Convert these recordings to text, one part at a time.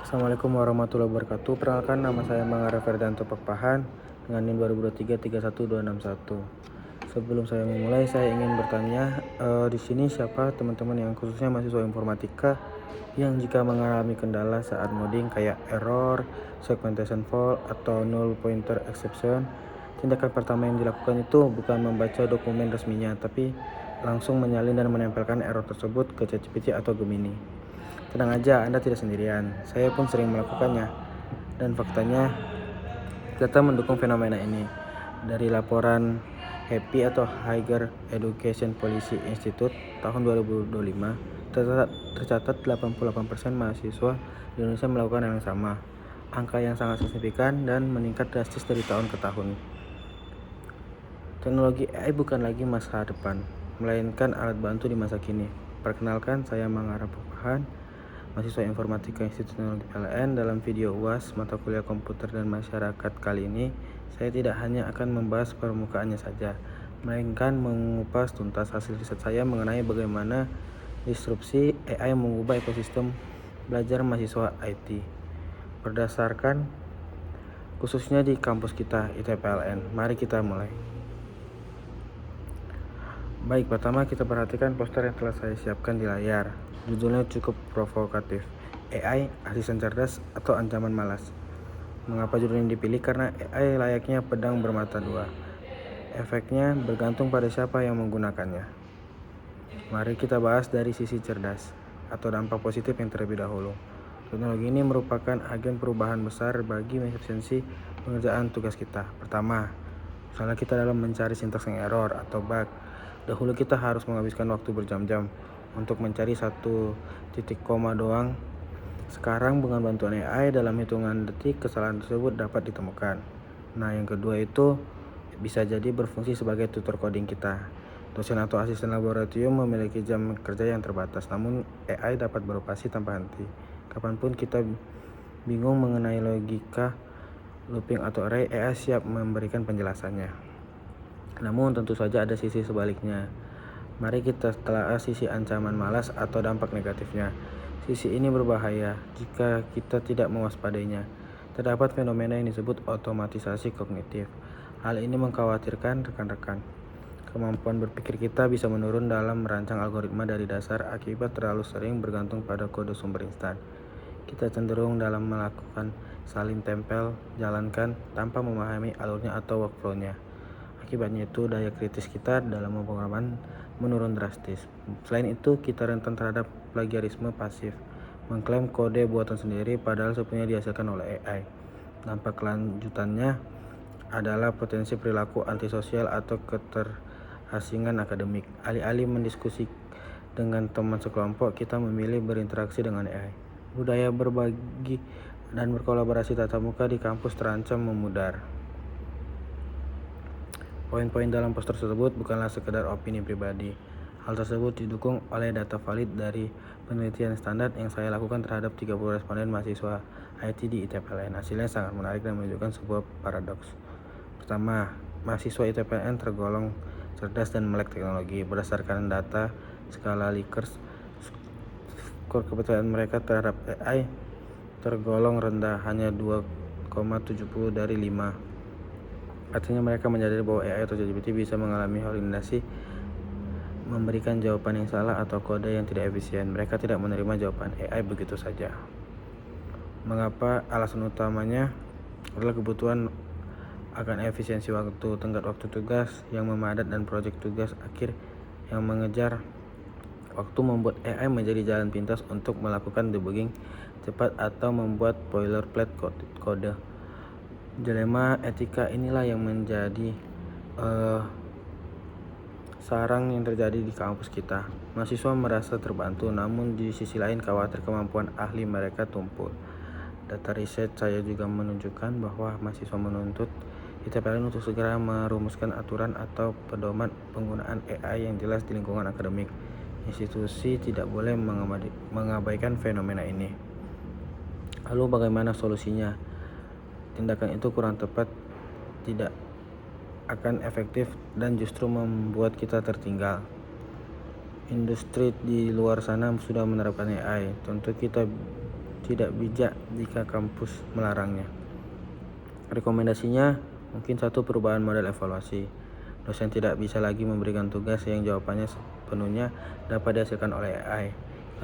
Assalamualaikum warahmatullahi wabarakatuh. Perkenalkan, nama saya Mangara Ferdanto Pakpahan dengan NIM 2023 31261. Sebelum saya memulai, saya ingin bertanya di sini siapa teman-teman yang khususnya mahasiswa informatika yang jika mengalami kendala saat ngoding kayak error, segmentation fault, atau null pointer exception. Tindakan pertama yang dilakukan itu bukan membaca dokumen resminya, tapi langsung menyalin dan menempelkan error tersebut ke ChatGPT atau Gemini. Tenang aja, Anda tidak sendirian. Saya pun sering melakukannya. Dan faktanya, data mendukung fenomena ini. Dari laporan HAPI atau Higher Education Policy Institute tahun 2025, tercatat 88% mahasiswa di Indonesia melakukan hal yang sama. Angka yang sangat signifikan dan meningkat drastis dari tahun ke tahun. Teknologi AI bukan lagi masa depan, melainkan alat bantu di masa kini. Perkenalkan, saya Mangara Pakpahan, mahasiswa informatika Institut Teknologi PLN. Dalam video UAS mata kuliah komputer dan masyarakat kali ini, saya tidak hanya akan membahas permukaannya saja, melainkan mengupas tuntas hasil riset saya mengenai bagaimana disrupsi AI mengubah ekosistem belajar mahasiswa IT. Berdasarkan khususnya di kampus kita, ITPLN. Mari kita mulai. Baik, pertama kita perhatikan poster yang telah saya siapkan di layar. Judulnya cukup provokatif. AI, asisten cerdas atau ancaman malas. Mengapa judul ini dipilih? Karena AI layaknya pedang bermata dua. Efeknya bergantung pada siapa yang menggunakannya. Mari kita bahas dari sisi cerdas atau dampak positif yang terlebih dahulu. Teknologi ini merupakan agen perubahan besar bagi efisiensi pengerjaan tugas kita. Pertama, misalnya kita dalam mencari sintaks yang error atau bug. Dahulu kita harus menghabiskan waktu berjam-jam untuk mencari satu titik koma doang. Sekarang dengan bantuan AI dalam hitungan detik kesalahan tersebut dapat ditemukan. Nah, yang kedua itu bisa jadi berfungsi sebagai tutor coding kita. Dosen atau asisten laboratorium memiliki jam kerja yang terbatas, namun AI dapat beroperasi tanpa henti. Kapanpun kita bingung mengenai logika looping atau array, AI siap memberikan penjelasannya. Namun tentu saja ada sisi sebaliknya. Mari kita telah sisi ancaman malas atau dampak negatifnya. Sisi ini berbahaya jika kita tidak mewaspadainya. Terdapat fenomena yang disebut otomatisasi kognitif. Hal ini mengkhawatirkan rekan-rekan. Kemampuan berpikir kita bisa menurun dalam merancang algoritma dari dasar akibat terlalu sering bergantung pada kode sumber instan. Kita cenderung dalam melakukan salin tempel, jalankan tanpa memahami alurnya atau workflow-nya. Akibatnya itu daya kritis kita dalam pemrograman menurun drastis. Selain itu, kita rentan terhadap plagiarisme pasif, mengklaim kode buatan sendiri padahal sepenuhnya dihasilkan oleh AI. Dampak lanjutannya adalah potensi perilaku antisosial atau keterasingan akademik. Alih-alih mendiskusi dengan teman sekelompok, kita memilih berinteraksi dengan AI. Budaya berbagi dan berkolaborasi tatap muka di kampus terancam memudar. Poin-poin dalam poster tersebut bukanlah sekedar opini pribadi. Hal tersebut didukung oleh data valid dari penelitian standar yang saya lakukan terhadap 30 responden mahasiswa IT di ITPLN. Hasilnya sangat menarik dan menunjukkan sebuah paradoks. Pertama, mahasiswa ITPLN tergolong cerdas dan melek teknologi. Berdasarkan data skala Likert, skor kepercayaan mereka terhadap AI tergolong rendah, hanya 2,70 dari 5. Artinya mereka menyadari bahwa AI atau ChatGPT bisa mengalami halusinasi, memberikan jawaban yang salah atau kode yang tidak efisien. Mereka tidak menerima jawaban AI begitu saja. Mengapa? Alasan utamanya adalah kebutuhan akan efisiensi waktu, tenggat waktu tugas yang memadat, dan proyek tugas akhir yang mengejar waktu membuat AI menjadi jalan pintas untuk melakukan debugging cepat atau membuat boilerplate kode. Dilema etika inilah yang menjadi sarang yang terjadi di kampus kita. Mahasiswa merasa terbantu, namun di sisi lain khawatir kemampuan ahli mereka tumpul. Data riset saya juga menunjukkan bahwa mahasiswa menuntut ITPLN untuk segera merumuskan aturan atau pedoman penggunaan AI yang jelas di lingkungan akademik. Institusi tidak boleh mengabaikan fenomena ini. Lalu bagaimana solusinya? Tindakan itu kurang tepat, tidak akan efektif, dan justru membuat kita tertinggal. Industri di luar sana sudah menerapkan AI. Tentu kita tidak bijak jika kampus melarangnya. Rekomendasinya mungkin satu, perubahan model evaluasi. Dosen tidak bisa lagi memberikan tugas yang jawabannya sepenuhnya dapat dihasilkan oleh AI.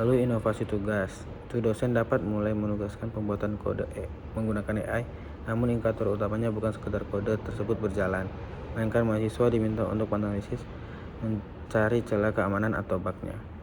Lalu inovasi tugas. Itu dosen dapat mulai menugaskan pembuatan kode menggunakan AI, namun indikator utamanya bukan sekedar kode tersebut berjalan, melainkan mahasiswa diminta untuk analisis mencari celah keamanan atau bugnya.